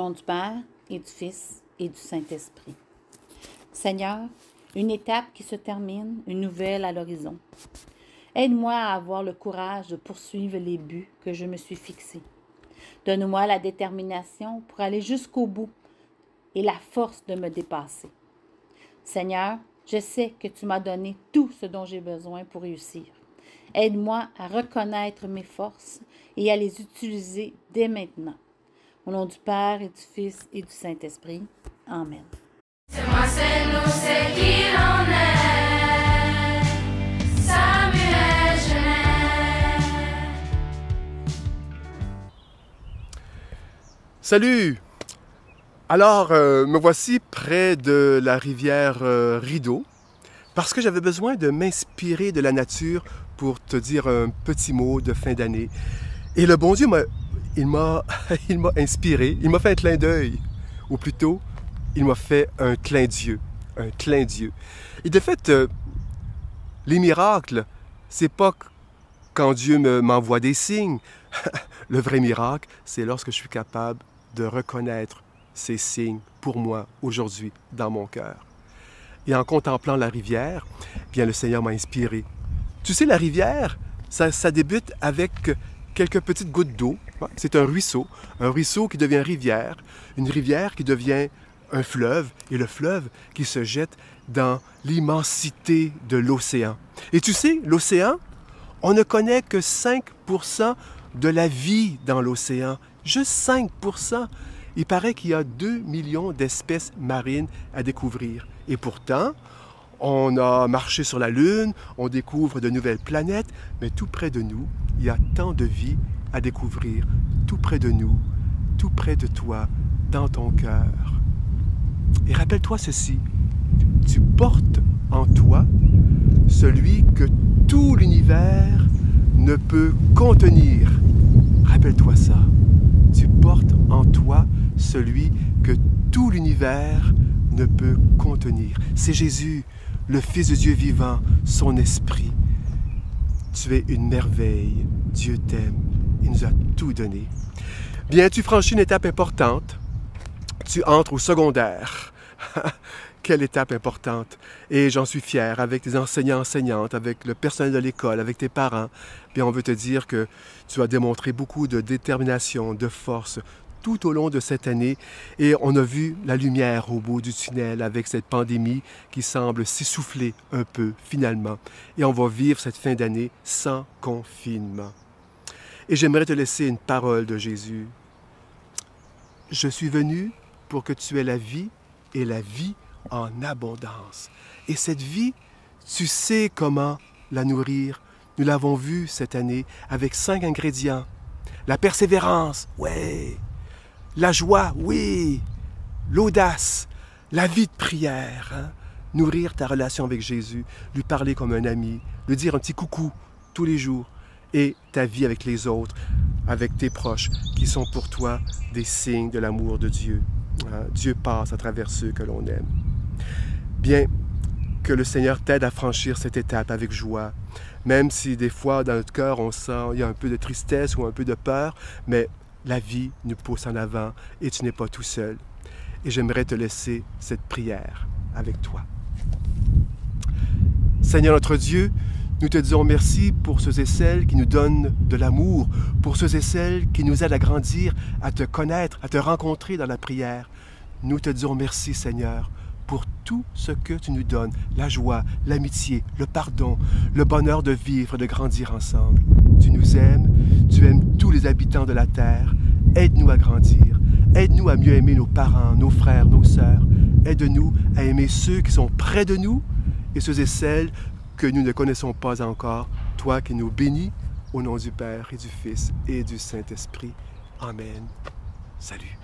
nom du Père, et du Fils, et du Saint-Esprit. Seigneur, une étape qui se termine, une nouvelle à l'horizon. Aide-moi à avoir le courage de poursuivre les buts que je me suis fixés. Donne-moi la détermination pour aller jusqu'au bout et la force de me dépasser. Seigneur, je sais que tu m'as donné tout ce dont j'ai besoin pour réussir. Aide-moi à reconnaître mes forces et à les utiliser dès maintenant. Au nom du Père et du Fils et du Saint-Esprit. Amen. C'est moi, c'est nous, c'est qui l'on est. Samuel Genest. Salut! Alors, me voici près de la rivière Rideau parce que j'avais besoin de m'inspirer de la nature pour te dire un petit mot de fin d'année. Et le bon Dieu il m'a inspiré, il m'a fait un clin d'œil, ou plutôt, il m'a fait un clin d'yeux, un clin d'yeux. Et de fait, les miracles, c'est pas quand Dieu m'envoie des signes. Le vrai miracle, c'est lorsque je suis capable de reconnaître ces signes pour moi aujourd'hui dans mon cœur. Et en contemplant la rivière, bien le Seigneur m'a inspiré. Tu sais, la rivière, ça débute avec quelques petites gouttes d'eau. C'est un ruisseau qui devient rivière, une rivière qui devient un fleuve, et le fleuve qui se jette dans l'immensité de l'océan. Et tu sais, l'océan, on ne connaît que 5% de la vie dans l'océan. Juste 5%. Il paraît qu'il y a 2 millions d'espèces marines à découvrir. Et pourtant, on a marché sur la Lune, on découvre de nouvelles planètes, mais tout près de nous, il y a tant de vie à découvrir. Tout près de nous, tout près de toi, dans ton cœur. Et rappelle-toi ceci, tu portes en toi celui que tout l'univers ne peut contenir. Rappelle-toi ça. Tu portes en toi celui que tout l'univers ne peut contenir. C'est Jésus, le Fils de Dieu vivant, son esprit. Tu es une merveille. Dieu t'aime. Il nous a tout donné. Bien, tu franchis une étape importante. Tu entres au secondaire. Quelle étape importante. Et j'en suis fier, avec tes enseignants, enseignantes, avec le personnel de l'école, avec tes parents. Bien, on veut te dire que tu as démontré beaucoup de détermination, de force, tout au long de cette année. Et on a vu la lumière au bout du tunnel avec cette pandémie qui semble s'essouffler un peu, finalement. Et on va vivre cette fin d'année sans confinement. Et j'aimerais te laisser une parole de Jésus. Je suis venu pour que tu aies la vie et la vie en abondance. Et cette vie, tu sais comment la nourrir. Nous l'avons vu cette année avec 5 ingrédients. La persévérance, ouais. La joie, oui. L'audace, la vie de prière. Hein? Nourrir ta relation avec Jésus, lui parler comme un ami, lui dire un petit coucou tous les jours. Et ta vie avec les autres, avec tes proches, qui sont pour toi des signes de l'amour de Dieu. Hein? Dieu passe à travers ceux que l'on aime. Bien, que le Seigneur t'aide à franchir cette étape avec joie, même si des fois dans notre cœur on sent il y a un peu de tristesse ou un peu de peur, mais la vie nous pousse en avant et tu n'es pas tout seul. Et j'aimerais te laisser cette prière avec toi. Seigneur notre Dieu, nous te disons merci pour ceux et celles qui nous donnent de l'amour, pour ceux et celles qui nous aident à grandir, à te connaître, à te rencontrer dans la prière. Nous te disons merci, Seigneur, pour tout ce que tu nous donnes, la joie, l'amitié, le pardon, le bonheur de vivre et de grandir ensemble. Tu nous aimes, tu aimes tous les habitants de la terre. Aide-nous à grandir, aide-nous à mieux aimer nos parents, nos frères, nos sœurs. Aide-nous à aimer ceux qui sont près de nous et ceux et celles que nous ne connaissons pas encore. Toi qui nous bénis, au nom du Père et du Fils et du Saint-Esprit. Amen. Salut.